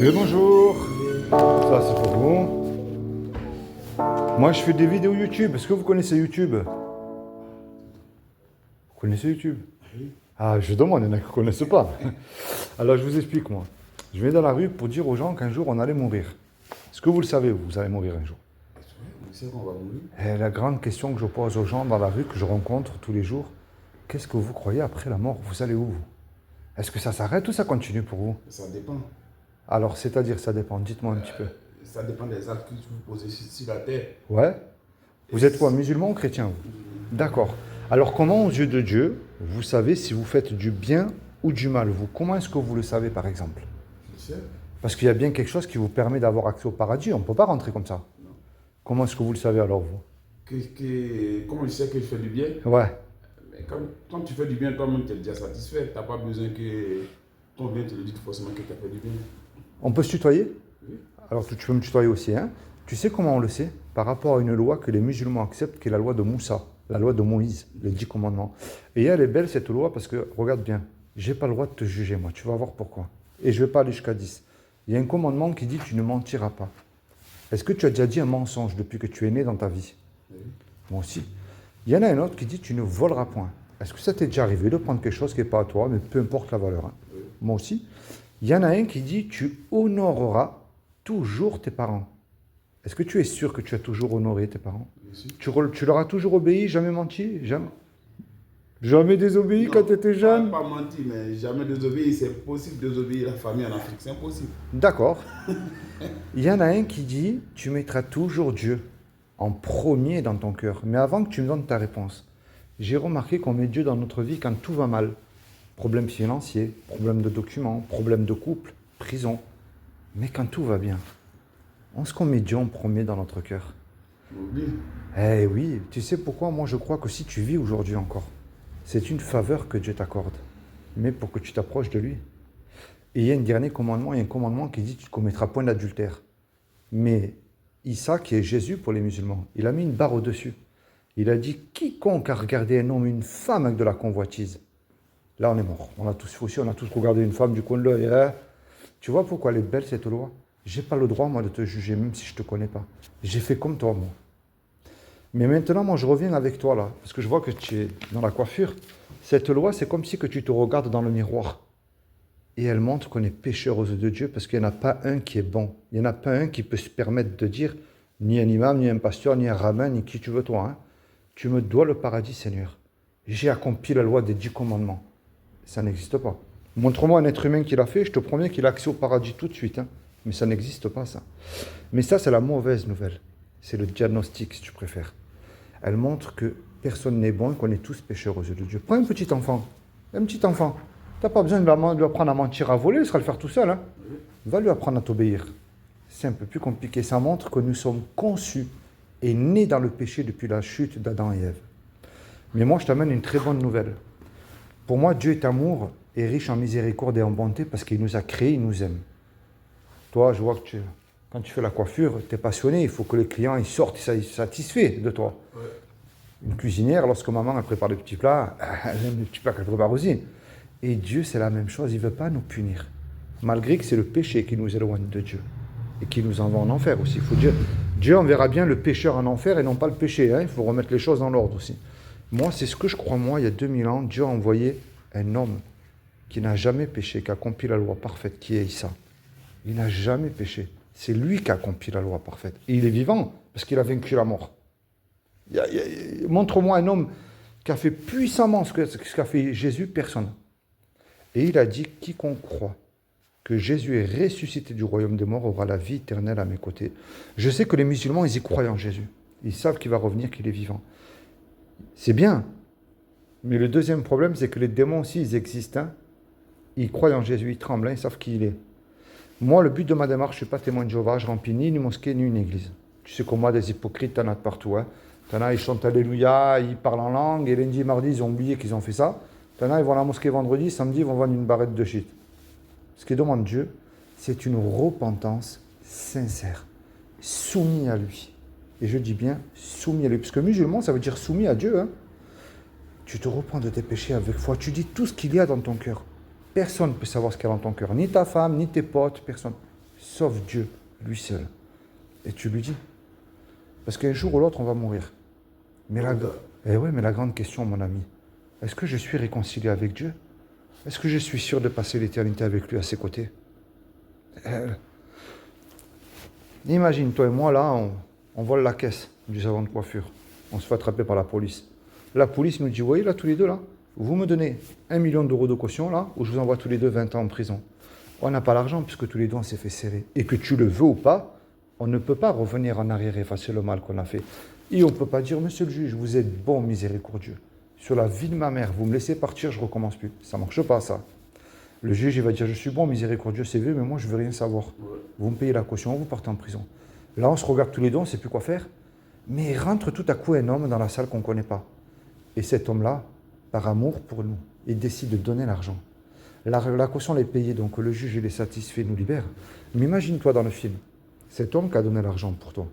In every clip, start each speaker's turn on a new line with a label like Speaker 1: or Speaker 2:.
Speaker 1: Oui, bonjour. Ça, c'est pour vous. Moi, je fais des vidéos YouTube. Est-ce que vous connaissez YouTube? Vous connaissez YouTube?
Speaker 2: Oui.
Speaker 1: Ah, je demande, il y en a qui ne connaissent pas. Alors, je vous explique, moi. Je vais dans la rue pour dire aux gens qu'un jour, on allait mourir. Est-ce que vous le savez, vous allez mourir un jour?
Speaker 2: On sait qu'on va mourir.
Speaker 1: Et la grande question que je pose aux gens dans la rue, que je rencontre tous les jours, qu'est-ce que vous croyez après la mort? Vous allez où, vous? Est-ce que ça s'arrête ou ça continue pour vous?
Speaker 2: Ça dépend.
Speaker 1: Alors, c'est-à-dire, ça dépend. Dites-moi un petit peu.
Speaker 2: Ça dépend des actes que vous posez sur la terre.
Speaker 1: Ouais? Vous êtes quoi, musulman ou chrétien, vous? D'accord. Alors, comment, aux yeux de Dieu, vous savez si vous faites du bien ou du mal, vous? Comment est-ce que vous le savez, par exemple?
Speaker 2: Je sais.
Speaker 1: Parce qu'il y a bien quelque chose qui vous permet d'avoir accès au paradis. On ne peut pas rentrer comme ça.
Speaker 2: Non.
Speaker 1: Comment est-ce que vous le savez, alors, vous?
Speaker 2: Comment je sais que je fais du bien?
Speaker 1: Ouais.
Speaker 2: Mais quand tu fais du bien, toi-même, tu es déjà satisfait. Tu n'as pas besoin que ton bien te le dise forcément que tu as fait du bien.
Speaker 1: On peut se tutoyer?
Speaker 2: Oui.
Speaker 1: Alors, tu peux me tutoyer aussi, hein? Tu sais comment on le sait? Par rapport à une loi que les musulmans acceptent, qui est la loi de Moussa, la loi de Moïse, les 10 commandements. Et elle est belle, cette loi, parce que, regarde bien, j'ai pas le droit de te juger, moi. Tu vas voir pourquoi. Et je vais pas aller jusqu'à 10. Il y a un commandement qui dit, tu ne mentiras pas. Est-ce que tu as déjà dit un mensonge depuis que tu es né dans ta vie?
Speaker 2: Oui.
Speaker 1: Moi aussi. Il y en a un autre qui dit, tu ne voleras point. Est-ce que ça t'est déjà arrivé de prendre quelque chose qui n'est pas à toi, mais peu importe la valeur, hein?
Speaker 2: Oui.
Speaker 1: Moi aussi. Il y en a un qui dit, tu honoreras toujours tes parents. Est-ce que tu es sûr que tu as toujours honoré tes parents?
Speaker 2: Bien sûr.
Speaker 1: Tu leur as toujours obéi, jamais menti? Jamais, jamais désobéi quand tu étais jeune?
Speaker 2: Pas menti, mais jamais désobéir. C'est possible de désobéir la famille en Afrique. C'est impossible.
Speaker 1: D'accord. Il y en a un qui dit, tu mettras toujours Dieu en premier dans ton cœur. Mais avant que tu me donnes ta réponse, j'ai remarqué qu'on met Dieu dans notre vie quand tout va mal. Problème financier, problème de documents, problème de couple, prison. Mais quand tout va bien, est-ce qu'on met Dieu en premier dans notre cœur?
Speaker 2: On oublie.
Speaker 1: Eh oui, tu sais pourquoi? Moi, je crois que si tu vis aujourd'hui encore, c'est une faveur que Dieu t'accorde, mais pour que tu t'approches de lui. Et il y a un dernier commandement, il y a un commandement qui dit tu ne commettras point d'adultère. Mais Issa, qui est Jésus pour les musulmans, il a mis une barre au-dessus. Il a dit quiconque a regardé un homme ou une femme avec de la convoitise, là on est mort. On a tous fait aussi, on a tous regardé une femme du coin de l'œil. Hein. Tu vois pourquoi elle est belle cette loi? J'ai pas le droit moi de te juger, même si je te connais pas. J'ai fait comme toi, moi. Mais maintenant, moi, je reviens avec toi, là, parce que je vois que tu es dans la coiffure. Cette loi, c'est comme si que tu te regardes dans le miroir. Et elle montre qu'on est pécheur aux yeux de Dieu, parce qu'il n'y en a pas un qui est bon. Il n'y en a pas un qui peut se permettre de dire, ni un imam, ni un pasteur, ni un rabbin, ni qui tu veux toi. Hein. Tu me dois le paradis, Seigneur. J'ai accompli la loi des 10 commandements. Ça n'existe pas. Montre-moi un être humain qui l'a fait, je te promets qu'il a accès au paradis tout de suite. Hein. Mais ça n'existe pas, ça. Mais ça, c'est la mauvaise nouvelle. C'est le diagnostic, si tu préfères. Elle montre que personne n'est bon et qu'on est tous pécheurs aux yeux de Dieu. Prends un petit enfant. Un petit enfant. Tu n'as pas besoin de lui apprendre à mentir, à voler, il sera le faire tout seul. Hein. Va lui apprendre à t'obéir. C'est un peu plus compliqué. Ça montre que nous sommes conçus et nés dans le péché depuis la chute d'Adam et Ève. Mais moi, je t'amène une très bonne nouvelle. Pour moi, Dieu est amour et riche en miséricorde et en bonté parce qu'il nous a créés, il nous aime. Toi, je vois que quand tu fais la coiffure, tu es passionné, il faut que les clients ils sortent satisfaits de toi.
Speaker 2: Ouais.
Speaker 1: Une cuisinière, lorsque maman elle prépare le petit plat, elle aime le petit plat qu'elle prépare aussi. Et Dieu, c'est la même chose, il ne veut pas nous punir. Malgré que c'est le péché qui nous éloigne de Dieu et qui nous envoie en enfer aussi. Il faut dire, Dieu enverra bien le pécheur en enfer et non pas le péché. Hein. Il faut remettre les choses dans l'ordre aussi. Moi, c'est ce que je crois, moi, il y a 2000 ans, Dieu a envoyé un homme qui n'a jamais péché, qui a accompli la loi parfaite, qui est Issa. Il n'a jamais péché. C'est lui qui a accompli la loi parfaite. Et il est vivant, parce qu'il a vaincu la mort. Montre-moi un homme qui a fait puissamment ce qu'a fait Jésus, personne. Et il a dit, quiconque croit que Jésus est ressuscité du royaume des morts aura la vie éternelle à mes côtés. Je sais que les musulmans, ils y croient en Jésus. Ils savent qu'il va revenir, qu'il est vivant. C'est bien. Mais le deuxième problème, c'est que les démons aussi, ils existent. Hein. Ils croient en Jésus, ils tremblent, hein, ils savent qui il est. Moi, le but de ma démarche, je ne suis pas témoin de Jéhovah, je remplis ni une mosquée, ni une église. Tu sais comme moi, des hypocrites, t'en as de partout. Hein. T'en as, ils chantent Alléluia, ils parlent en langue, et lundi, mardi, ils ont oublié qu'ils ont fait ça. T'en as, ils vont à la mosquée vendredi, samedi, ils vont vendre une barrette de shit. Ce que demande Dieu, c'est une repentance sincère, soumis à lui. Et je dis bien soumis à lui, parce que musulman, ça veut dire soumis à Dieu. Hein. Tu te repens de tes péchés avec foi, tu dis tout ce qu'il y a dans ton cœur. Personne ne peut savoir ce qu'il y a dans ton cœur, ni ta femme, ni tes potes, personne. sauf Dieu, lui seul. Et tu lui dis. Parce qu'un jour ou l'autre, on va mourir. Mais la grande question, mon ami, est-ce que je suis réconcilié avec Dieu? Est-ce que je suis sûr de passer l'éternité avec lui à ses côtés? Imagine, toi et moi, là, on vole la caisse du salon de coiffure. On se fait attraper par la police. La police nous dit, vous voyez là, tous les deux là, vous me donnez 1 million d'euros de caution là, ou je vous envoie tous les deux 20 ans en prison. On n'a pas l'argent puisque tous les deux on s'est fait serrer. Et que tu le veux ou pas, on ne peut pas revenir en arrière et effacer le mal qu'on a fait. Et on ne peut pas dire, monsieur le juge, vous êtes bon, miséricordieux. Sur la vie de ma mère, vous me laissez partir, je ne recommence plus. Ça ne marche pas ça. Le juge, il va dire, je suis bon, miséricordieux, c'est vrai, mais moi je ne veux rien savoir. Vous me payez la caution, vous partez en prison. Là, on se regarde tous les deux, on ne sait plus quoi faire. Mais il rentre tout à coup un homme dans la salle qu'on ne connaît pas. Et cet homme-là, par amour pour nous, il décide de donner l'argent. La caution est payée, donc le juge il est satisfait, nous libère. Mais imagine-toi dans le film, cet homme qui a donné l'argent pour toi,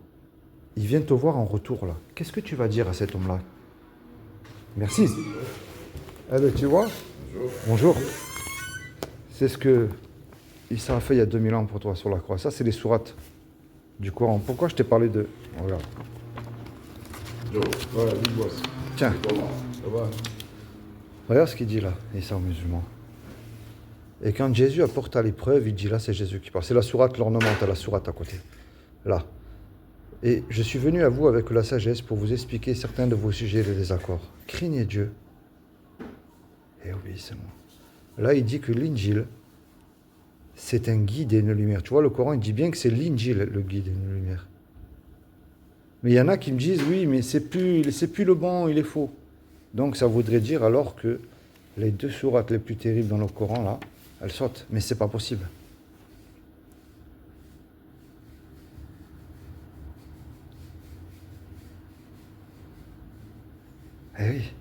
Speaker 1: il vient te voir en retour là. Qu'est-ce que tu vas dire à cet homme-là? Merci. Eh bien, tu vois, bonjour. C'est ce que Issa a fait il y a 2000 ans pour toi sur la croix. Ça, c'est les sourates du Coran. Pourquoi je t'ai parlé de... Regarde.
Speaker 2: Voilà, Big Boss.
Speaker 1: Tiens.
Speaker 2: Ça va?
Speaker 1: Regarde ce qu'il dit là, Issa musulman. Et quand Jésus apporte à l'épreuve, il dit là, c'est Jésus qui parle. C'est la sourate, l'ornemente à la sourate à côté. Là. Et je suis venu à vous avec la sagesse pour vous expliquer certains de vos sujets et les désaccords. Craignez Dieu et obéissez-moi. Là, il dit que l'Injil, c'est un guide et une lumière. Tu vois, le Coran, il dit bien que c'est l'Injil, le guide et une lumière. Mais il y en a qui me disent, oui, mais c'est plus le bon, il est faux. Donc ça voudrait dire alors que les deux sourates les plus terribles dans le Coran, là, elles sautent. Mais c'est pas possible. Eh oui.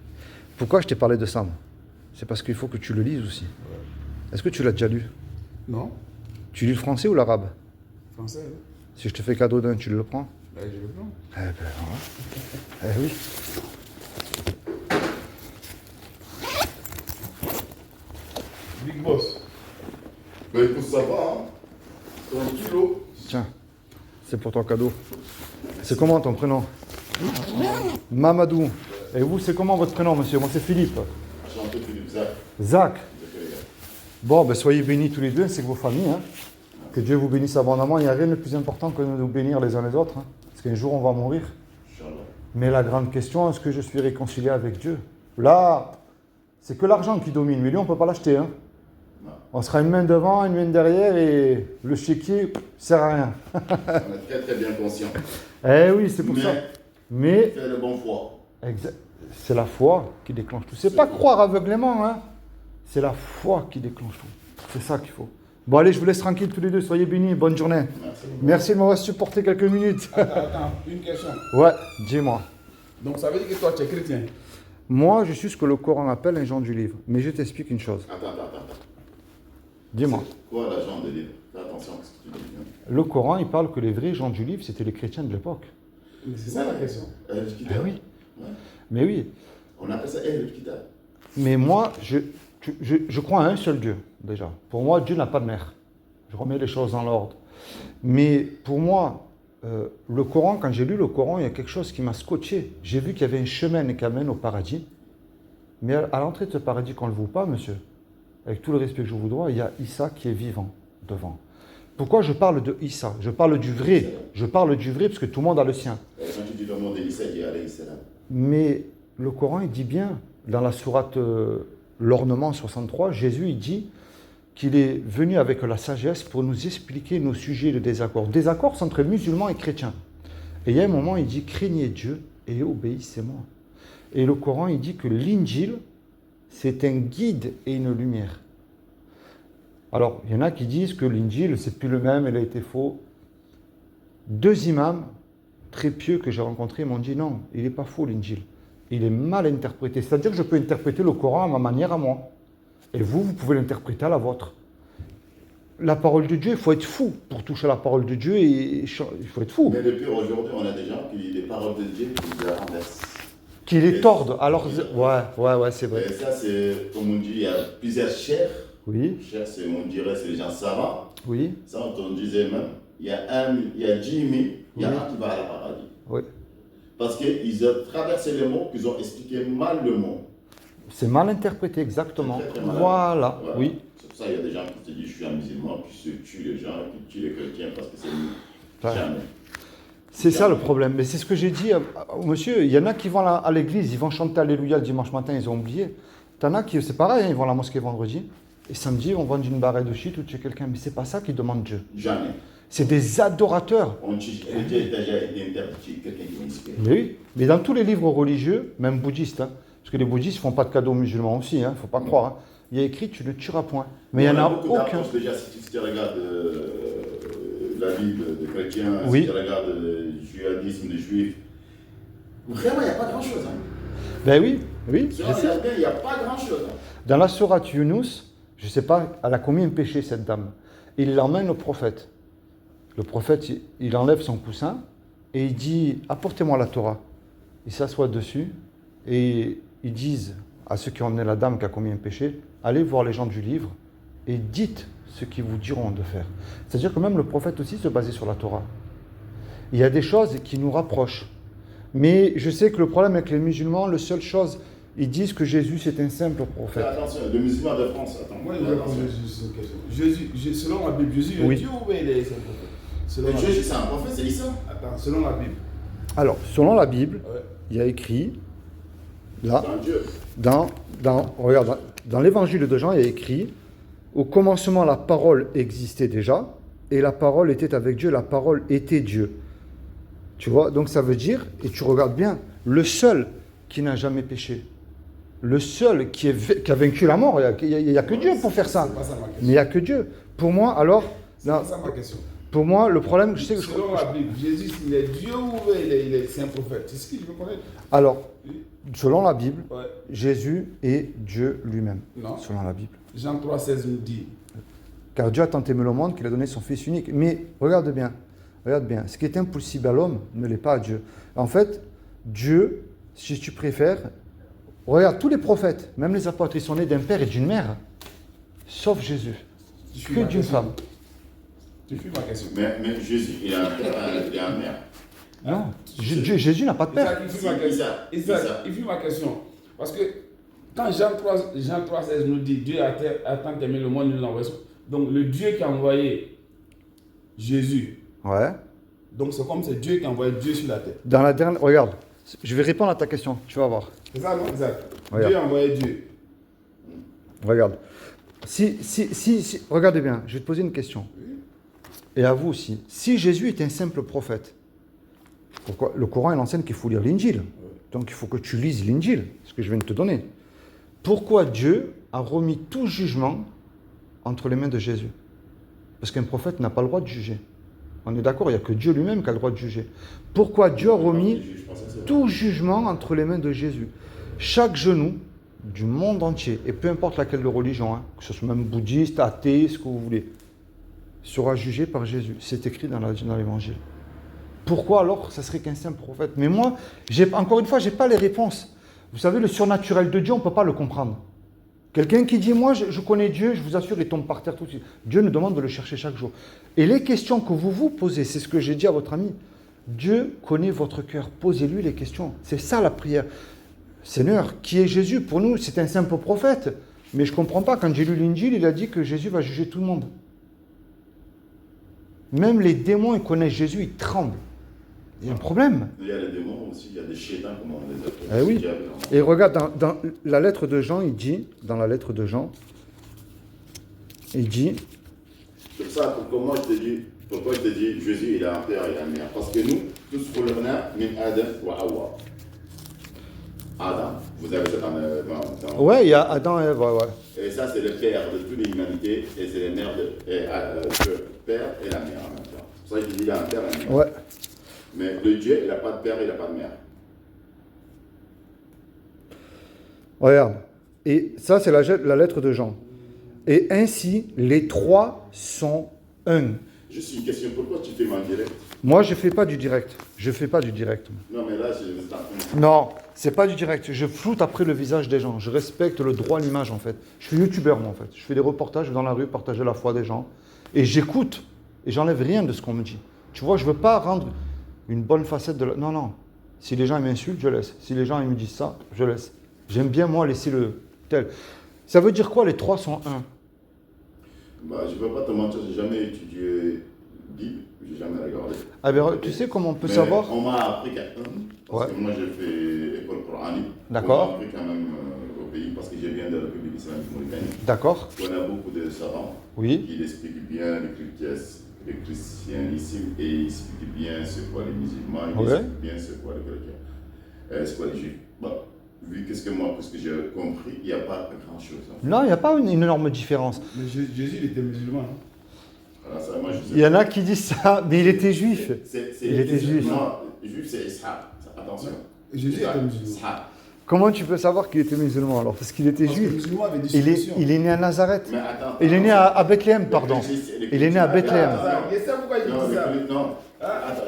Speaker 1: Pourquoi je t'ai parlé de ça, moi? C'est parce qu'il faut que tu le lises aussi. Ouais. Est-ce que tu l'as déjà lu?
Speaker 2: Non.
Speaker 1: Tu lis le français ou l'arabe?
Speaker 2: Français, oui.
Speaker 1: Si je te fais cadeau d'un, tu le prends?
Speaker 2: Ben, je le prends.
Speaker 1: Eh ben, voilà. Eh oui.
Speaker 2: Big Boss.
Speaker 3: Ben écoute, ça va, hein? C'est un kilo.
Speaker 1: Tiens, c'est pour ton cadeau. C'est comment ton prénom? Mamadou. Et vous, c'est comment votre prénom, monsieur? Moi, c'est Philippe.
Speaker 3: Enchanté, Philippe, Zach.
Speaker 1: Zach. Bon, ben soyez bénis tous les deux, c'est que vos familles. Hein. Que Dieu vous bénisse abondamment. Il n'y a rien de plus important que de nous bénir les uns les autres. Hein. Parce qu'un jour, on va mourir.
Speaker 3: Inch'Allah.
Speaker 1: Mais la grande question, est-ce que je suis réconcilié avec Dieu? Là, c'est que l'argent qui domine. Mais lui, on ne peut pas l'acheter. Hein. On sera une main devant, une main derrière et le chéquier ne sert à rien.
Speaker 3: On est très très bien conscient.
Speaker 1: Eh oui, c'est pour ça. Mais
Speaker 3: fais le bon foi.
Speaker 1: c'est la foi qui déclenche tout. C'est pas croire aveuglément, hein. C'est la foi qui déclenche tout. C'est ça qu'il faut. Bon, allez, je vous laisse tranquille tous les deux. Soyez bénis. Bonne journée. Merci de m'avoir supporté quelques minutes.
Speaker 2: Attends, une question.
Speaker 1: Ouais, dis-moi.
Speaker 2: Donc ça veut dire que toi, tu es chrétien?
Speaker 1: Moi, je suis ce que le Coran appelle un genre du livre. Mais je t'explique une chose.
Speaker 3: Attends.
Speaker 1: Dis-moi.
Speaker 3: C'est quoi la jambe de livre? Fais attention à ce que tu dis.
Speaker 1: Le Coran, il parle que les vrais gens du livre, c'était les chrétiens de l'époque.
Speaker 2: Mais c'est ça la question.
Speaker 1: Ah oui.
Speaker 3: Ouais.
Speaker 1: Mais oui.
Speaker 3: On appelle ça le kitab.
Speaker 1: Mais moi, je crois à un seul Dieu, déjà. Pour moi, Dieu n'a pas de mère. Je remets les choses dans l'ordre. Mais pour moi, le Coran, quand j'ai lu le Coran, il y a quelque chose qui m'a scotché. J'ai vu qu'il y avait un chemin qui amène au paradis. Mais à l'entrée de ce paradis qu'on ne le voit pas, monsieur, avec tout le respect que je vous dois, il y a Issa qui est vivant devant. Pourquoi je parle de Issa? Je parle du vrai. Je parle du vrai parce que tout le monde a le sien.
Speaker 3: Quand tu dis le nom d'Issa, il dit alayhi salam.
Speaker 1: Mais le Coran, il dit bien, dans la sourate l'ornement 63, Jésus, il dit qu'il est venu avec la sagesse pour nous expliquer nos sujets de désaccord. Désaccord, c'est entre musulmans et chrétiens. Et il y a un moment, il dit, craignez Dieu et obéissez-moi. Et le Coran, il dit que l'Injil, c'est un guide et une lumière. Alors, il y en a qui disent que l'Injil, c'est plus le même, il a été faux. 2 imams très pieux que j'ai rencontrés m'ont dit non, il n'est pas faux l'Injil. Il est mal interprété. C'est-à-dire que je peux interpréter le Coran à ma manière, à moi. Et vous pouvez l'interpréter à la vôtre. La parole de Dieu, il faut être fou pour toucher la parole de Dieu et il faut être fou.
Speaker 3: Mais depuis aujourd'hui, on a des gens qui disent les paroles de Dieu qui les renversent.
Speaker 1: Qui les tordent. Alors, ouais, c'est vrai.
Speaker 3: Et ça, c'est, comme on dit, il y a plusieurs chairs.
Speaker 1: Oui,
Speaker 3: Cher, on dirait c'est les gens savants.
Speaker 1: oui,
Speaker 3: Ça, on disait même, il y a 10 000, il y en a un qui va à la paradis.
Speaker 1: oui.
Speaker 3: Parce qu'ils ont traversé les mots, qu'ils ont expliqué mal le mot.
Speaker 1: C'est mal interprété, exactement.
Speaker 3: C'est très, très mal.
Speaker 1: Voilà,
Speaker 3: Voilà.
Speaker 1: oui.
Speaker 3: C'est pour ça qu'il y a des gens qui te disent je suis un musulman, puis se tuent les gens, qui tuent les chrétiens parce que c'est mieux.
Speaker 1: Ouais.
Speaker 3: Jamais.
Speaker 1: C'est ça le problème. Mais c'est ce que j'ai dit au monsieur. Il y en a qui vont à l'église, ils vont chanter Alléluia le dimanche matin, ils ont oublié. T'en as qui, c'est pareil, hein, ils vont à la mosquée vendredi. Et samedi, on vend une barre de shit ou chez quelqu'un. Mais c'est pas ça qui demande Dieu.
Speaker 3: Jamais.
Speaker 1: C'est des adorateurs.
Speaker 3: On tue, Dieu a déjà été interdit, quelqu'un qui va inspirer.
Speaker 1: Mais oui. Mais dans tous les livres religieux, même bouddhistes, hein, parce que les bouddhistes ne font pas de cadeaux aux musulmans aussi, il ne faut pas croire. Hein. Il y a écrit tu ne tueras point. Mais il n'y en a
Speaker 3: beaucoup
Speaker 1: aucun.
Speaker 3: d'approches déjà, si tu regardes la Bible des chrétiens,
Speaker 1: Oui.
Speaker 3: si tu regardes le judaïsme des juifs, vraiment, il n'y a pas grand-chose. Hein.
Speaker 1: Ben oui, oui.
Speaker 3: Si
Speaker 1: je
Speaker 3: on
Speaker 1: sais.
Speaker 3: regarde bien, il n'y a pas grand-chose. Hein.
Speaker 1: Dans la sourate Yunus, je ne sais pas, elle a combien péché cette dame. Il l'emmène au prophète. Le prophète, il enlève son coussin et il dit apportez-moi la Torah. Il s'assoit dessus et ils disent à ceux qui ont emmené la dame qui a commis un péché allez voir les gens du livre et dites ce qu'ils vous diront de faire. C'est-à-dire que même le prophète aussi se basait sur la Torah. Il y a des choses qui nous rapprochent. Mais je sais que le problème avec les musulmans, la seule chose, ils disent que Jésus c'est un simple prophète.
Speaker 3: Fais attention, le musulman de France, attends.
Speaker 2: Moi, je vais poser juste une question. Jésus, selon la Bible, Jésus
Speaker 1: Oui.
Speaker 2: est Dieu ou il est un prophète? Selon
Speaker 3: Mais
Speaker 2: la
Speaker 3: Jésus,
Speaker 2: Bible.
Speaker 3: c'est un prophète, c'est Issa.
Speaker 2: Attends, selon la Bible.
Speaker 1: Alors, selon la Bible,
Speaker 2: Ouais.
Speaker 1: il y a écrit, là,
Speaker 3: C'est un Dieu.
Speaker 1: regarde, dans l'évangile de Jean, il y a écrit au commencement, la parole existait déjà, et la parole était avec Dieu, la parole était Dieu. Tu vois, donc ça veut dire, et tu regardes bien, le seul qui n'a jamais péché, le seul qui a vaincu la mort, il n'y a que Dieu pour faire ça.
Speaker 2: C'est pas ça ma question.
Speaker 1: Mais il n'y a que Dieu. Pour moi, alors,
Speaker 2: C'est pas ça ma question.
Speaker 1: pour moi, le problème, je sais que
Speaker 2: Selon la Bible, Jésus, il est Dieu ou c'est un prophète? C'est ce que je veux connaître.
Speaker 1: alors, selon la Bible,
Speaker 2: Ouais.
Speaker 1: Jésus est Dieu lui-même.
Speaker 2: Non.
Speaker 1: Selon la Bible.
Speaker 2: Jean 3,16 nous dit.
Speaker 1: Car Dieu a tant aimé le monde qu'il a donné son Fils unique. Mais regarde bien, ce qui est impossible à l'homme ne l'est pas à Dieu. En fait, Dieu, si tu préfères, regarde tous les prophètes, même les apôtres, ils sont nés d'un père et d'une mère, sauf Jésus,
Speaker 2: Tu suis
Speaker 1: que
Speaker 2: ma
Speaker 1: d'une
Speaker 2: question.
Speaker 1: femme.
Speaker 2: Tu suis ma question.
Speaker 3: Mais Jésus, il a un père, il a un mère.
Speaker 1: Non, Jésus n'a pas de père.
Speaker 2: Isaac, il fuit ma question. Isaac, il fuit ma question. Parce que quand Jean 3,16 nous dit Dieu a tant aimé le monde, il nous a envoyé. Donc le Dieu qui a envoyé Jésus,
Speaker 1: Ouais.
Speaker 2: donc c'est comme c'est Dieu qui a envoyé Dieu sur la terre.
Speaker 1: Dans la dernière, regarde, je vais répondre à ta question, tu vas voir.
Speaker 2: C'est ça, non, Isaac?
Speaker 1: Regarde.
Speaker 2: Dieu a envoyé Dieu.
Speaker 1: Regarde. Si, regardez bien, je vais te poser une question. Et à vous aussi. Si Jésus est un simple prophète, pourquoi le Coran il enseigne qu'il faut lire l'Injil. Donc il faut que tu lises l'Injil, ce que je viens de te donner. Pourquoi Dieu a remis tout jugement entre les mains de Jésus? Parce qu'un prophète n'a pas le droit de juger. On est d'accord, il n'y a que Dieu lui-même qui a le droit de juger. Pourquoi Dieu a remis tout jugement entre les mains de Jésus? Chaque genou du monde entier, et peu importe laquelle de religion, hein, que ce soit même bouddhiste, athée, ce que vous voulez, sera jugé par Jésus. C'est écrit dans l'Évangile. Pourquoi alors ça serait qu'un simple prophète? Mais moi, encore une fois, je n'ai pas les réponses. Vous savez, le surnaturel de Dieu, on ne peut pas le comprendre. Quelqu'un qui dit, moi, je connais Dieu, je vous assure, il tombe par terre tout de suite. Dieu nous demande de le chercher chaque jour. Et les questions que vous vous posez, c'est ce que j'ai dit à votre ami. Dieu connaît votre cœur. Posez-lui les questions. C'est ça la prière. Seigneur, qui est Jésus? Pour nous, c'est un simple prophète. Mais je ne comprends pas. Quand j'ai lu l'Injil, il a dit que Jésus va juger tout le monde. Même les démons, ils connaissent Jésus, ils tremblent. Il y a un problème.
Speaker 3: Il y a les démons aussi, il y a des chétans, comme on les appelle.
Speaker 1: Eh oui.
Speaker 3: Diable,
Speaker 1: Et regarde, dans la lettre de Jean, il dit,
Speaker 3: C'est pour ça, pourquoi je te dis, Jésus, il a un père et une mère. Parce que nous, tous relevons min Adam wa Hawa. Adam, vous avez ça dans
Speaker 1: ouais, il y a Adam et Ève, ouais.
Speaker 3: Et ça, c'est le père de toute l'humanité, et c'est le père et la mère en même temps. C'est pour ça que je dis il a un père et une mère.
Speaker 1: Ouais.
Speaker 3: Mais le Dieu, il n'a pas de père, il n'a pas de mère.
Speaker 1: Regarde. Et ça, c'est la lettre de Jean. Et ainsi, les trois sont un.
Speaker 3: Juste une question, pourquoi tu fais en direct?
Speaker 1: Moi, je fais pas du direct. Je fais pas du direct.
Speaker 3: Non, mais là, je
Speaker 1: Non, c'est pas du direct. Je floute après le visage des gens. Je respecte le droit à l'image, en fait. Je suis youtubeur, moi, en fait. Je fais des reportages dans la rue, partager la foi des gens. Et j'écoute. Et j'enlève rien de ce qu'on me dit. Tu vois, je veux pas rendre une bonne facette de la... Non, non. Si les gens ils m'insultent, je laisse. Si les gens ils me disent ça, je laisse. J'aime bien, moi, laisser le tel. Ça veut dire quoi, les trois sont un?
Speaker 3: Bah, je ne veux pas te mentir, j'ai jamais étudié Bible, j'ai jamais regardé.
Speaker 1: Ah ben, tu sais comment on peut
Speaker 3: Mais
Speaker 1: savoir?
Speaker 3: on m'a appris qu'à parce
Speaker 1: Ouais.
Speaker 3: que moi j'ai fait école coranique.
Speaker 1: D'accord.
Speaker 3: On m'a appris quand même au pays parce que je viens de la République islamique mauritanienne.
Speaker 1: D'accord.
Speaker 3: On a beaucoup de savants
Speaker 1: Oui.
Speaker 3: qui expliquent bien le christianisme et ils expliquent bien ce qu'est les musulmans, ils
Speaker 1: Ouais.
Speaker 3: expliquent bien ce qu'est les chrétiens, ce qu'est les juifs. Bon, vu que ce que j'ai compris, il n'y a pas grand-chose. En fait.
Speaker 1: Non, il n'y a pas une énorme différence.
Speaker 2: Mais Jésus, il était musulman. Hein.
Speaker 3: Alors, ça, moi, je sais
Speaker 1: Il y en a qui disent ça, mais il était juif. Il était juif.
Speaker 3: Non, juif c'est Ishaq. Attention.
Speaker 2: Jésus était musulman.
Speaker 3: Ishaq.
Speaker 1: Comment tu peux savoir qu'il était musulman alors? Parce qu'il était
Speaker 2: Parce que le
Speaker 1: juif.
Speaker 2: musulman avait des
Speaker 1: Il est,
Speaker 2: solutions.
Speaker 1: il est né à Nazareth.
Speaker 3: Mais attends.
Speaker 1: Il est né à Bethléem, pardon. Il est né à Bethléem.
Speaker 2: Et c'est pourquoi il
Speaker 3: Non,
Speaker 2: dit ça.
Speaker 3: non. Attends,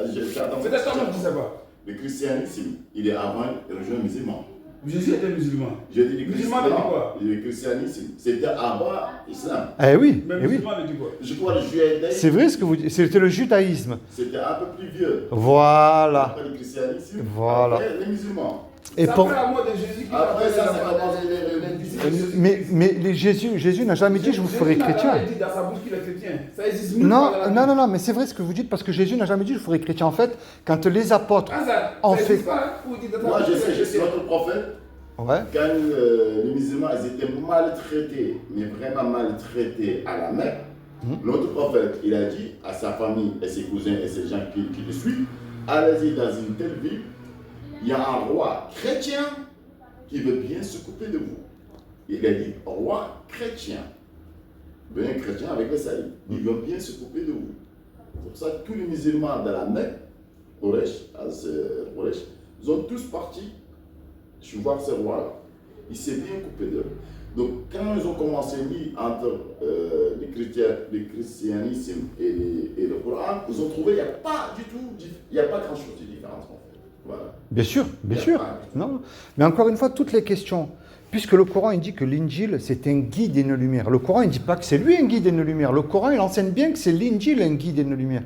Speaker 3: attends.
Speaker 2: Peut-être toi, tu ne sais pas.
Speaker 3: Le christianisme, il est avant la religion musulmane.
Speaker 2: Jésus était musulman.
Speaker 3: Je dis le
Speaker 2: Musulman veut dire quoi?
Speaker 3: Le christianisme, c'était avant l'islam.
Speaker 1: Eh oui,
Speaker 2: Mais
Speaker 1: eh oui.
Speaker 2: musulman veut dire quoi?
Speaker 3: Je crois que le judaïsme,
Speaker 1: C'est vrai ce que vous dites. C'était le judaïsme.
Speaker 3: c'était un peu plus vieux.
Speaker 1: Voilà.
Speaker 3: Après le christianisme,
Speaker 1: Voilà.
Speaker 3: après les musulmans.
Speaker 1: Et
Speaker 2: C'est
Speaker 1: pour...
Speaker 2: après la mort de Jésus qu'il a
Speaker 3: Après
Speaker 2: fait
Speaker 3: ça,
Speaker 2: la
Speaker 3: c'est
Speaker 2: parole.
Speaker 3: les disciples.
Speaker 1: Mais Jésus n'a jamais dit je vous ferai chrétien.
Speaker 2: Il dit dans sa bouche qu'il est chrétien. Ça existe nulle
Speaker 1: Non,
Speaker 2: part dans la
Speaker 1: non,
Speaker 2: Bible.
Speaker 1: non, mais c'est vrai ce que vous dites parce que Jésus n'a jamais dit je vous ferai chrétien. En fait, quand les apôtres
Speaker 2: Ah, ça
Speaker 1: ont
Speaker 2: existe
Speaker 1: fait.
Speaker 2: pas, hein, où il dit dans sa
Speaker 3: Moi,
Speaker 2: bouche
Speaker 3: je
Speaker 2: qu'il est
Speaker 3: sais, je suis
Speaker 2: chrétien.
Speaker 3: notre prophète.
Speaker 1: Ouais.
Speaker 3: Quand les musulmans ils étaient maltraités, mais vraiment maltraités à la Mecque, notre prophète, il a dit à sa famille et ses cousins et ses gens qui le suivent, allez-y dans une telle ville, il y a un roi chrétien qui veut bien s'occuper de vous. Il a dit, roi chrétien, bien chrétien avec le salut, il veut bien s'occuper de vous. C'est pour ça que tous les musulmans de la Mecque, Quraysh, ils ont tous parti. Je vois ce roi-là. Il s'est bien coupé d'eux. Donc, quand ils ont commencé à lire entre le christianisme et le Coran, ils ont trouvé qu'il n'y a pas du tout, il n'y a pas grand-chose de différence en fait. Voilà.
Speaker 1: Bien sûr, bien sûr. Non. Mais encore une fois, toutes les questions. Puisque le Coran, il dit que l'Injil, c'est un guide et une lumière. Le Coran, il ne dit pas que c'est lui un guide et une lumière. Le Coran, il enseigne bien que c'est l'Injil un guide et une lumière.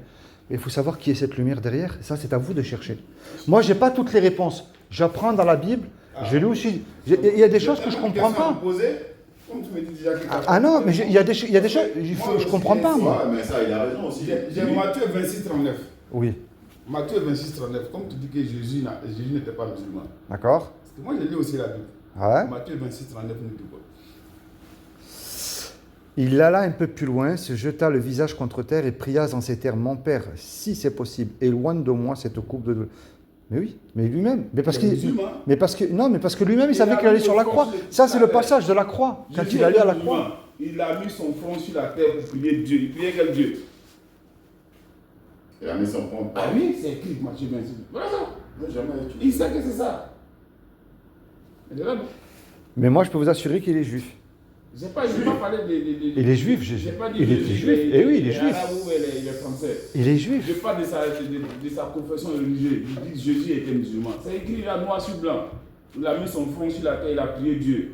Speaker 1: Mais il faut savoir qui est cette lumière derrière. Et ça, c'est à vous de chercher. Moi, je n'ai pas toutes les réponses. J'apprends dans la Bible. Je lis aussi. Il y a des choses que je ne comprends pas.
Speaker 2: Comme tu me dis déjà que
Speaker 1: Ah non, mais il y a des choses, je ne comprends pas, moi.
Speaker 3: Ouais, mais ça, il a raison aussi.
Speaker 2: J'ai Matthieu 26, 39.
Speaker 1: Oui,
Speaker 2: Matthieu 26, 39. Comme tu dis que Jésus n'était pas musulman.
Speaker 1: d'accord.
Speaker 2: Parce que moi, je lis aussi la Bible.
Speaker 1: Ouais.
Speaker 2: Matthieu 26, 39 nous dit quoi?
Speaker 1: Il alla un peu plus loin, se jeta le visage contre terre et pria en ces termes, mon père, si c'est possible, éloigne de moi cette coupe de douleur. Mais oui, mais lui-même. Mais parce
Speaker 2: Il est
Speaker 1: qu'il,
Speaker 2: musulman.
Speaker 1: mais parce que non, mais parce que lui-même il
Speaker 2: Il
Speaker 1: savait
Speaker 2: a
Speaker 1: qu'il allait
Speaker 2: mis
Speaker 1: sur
Speaker 2: le
Speaker 1: la
Speaker 2: front
Speaker 1: croix.
Speaker 2: sur-
Speaker 1: Ça c'est le passage de la croix. Quand
Speaker 2: Jésus
Speaker 1: il allait à la
Speaker 2: était
Speaker 1: croix.
Speaker 2: musulman. Il a mis son front sur la terre pour prier Dieu. Il priait quel Dieu?
Speaker 3: Il a mis son front.
Speaker 2: Ah oui, c'est écrit Matthieu 26. Voilà ça.
Speaker 3: Non, jamais étudié.
Speaker 2: Il sait que c'est ça. Il est là, non?
Speaker 1: Mais moi je peux vous assurer qu'il est juif.
Speaker 2: J'ai pas parlé de.
Speaker 1: Il est juif,
Speaker 2: J'ai pas dit
Speaker 1: il était juif. Eh oui, il est juif.
Speaker 2: arabe ou il est français.
Speaker 1: Il est
Speaker 2: Je
Speaker 1: juif.
Speaker 2: parle de sa confession religieuse. Il dit que Jésus était musulman. C'est écrit là, noir sur blanc. Il a mis son front sur la terre, il a prié Dieu.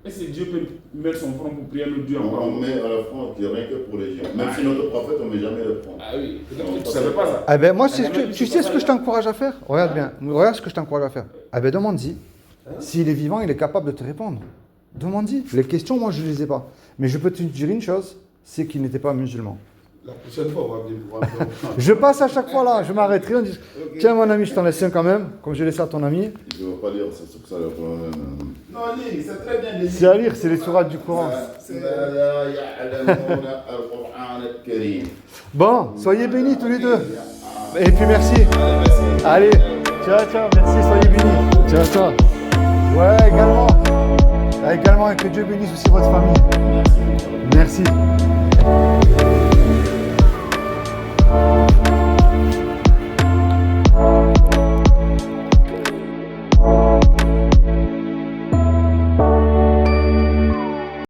Speaker 2: Et c'est Dieu peut mettre son front pour prier notre Dieu encore.
Speaker 3: On met le front rien que pour les gens. Même si notre prophète, on ne met jamais le front.
Speaker 2: Ah oui, peut-être que tu ne savais pas ça.
Speaker 1: Ah ben moi, tu sais ce que je t'encourage à faire? Regarde bien, regarde ce que je t'encourage à faire. Ah ben demande-y. S'il est vivant, il est capable de te répondre. Demande-y. Les questions, moi, je ne les ai pas. Mais je peux te dire une chose, c'est qu'il n'était pas musulman.
Speaker 2: La prochaine fois, on va bien pouvoir.
Speaker 1: Je passe à chaque fois là, je m'arrêterai, on dit tiens mon ami, je t'en laisse un quand même, comme je laisse à ton ami.
Speaker 3: Je ne veux pas dire, c'est sur ça le problème.
Speaker 2: Non, lis, c'est très bien de lire.
Speaker 1: C'est à lire, c'est les sourates du Coran. Bon, soyez bénis tous les deux. Et puis merci. Allez, ciao, ciao, merci, soyez bénis. Ciao, ciao. Ouais, également. Également, et que Dieu bénisse aussi votre famille. Merci.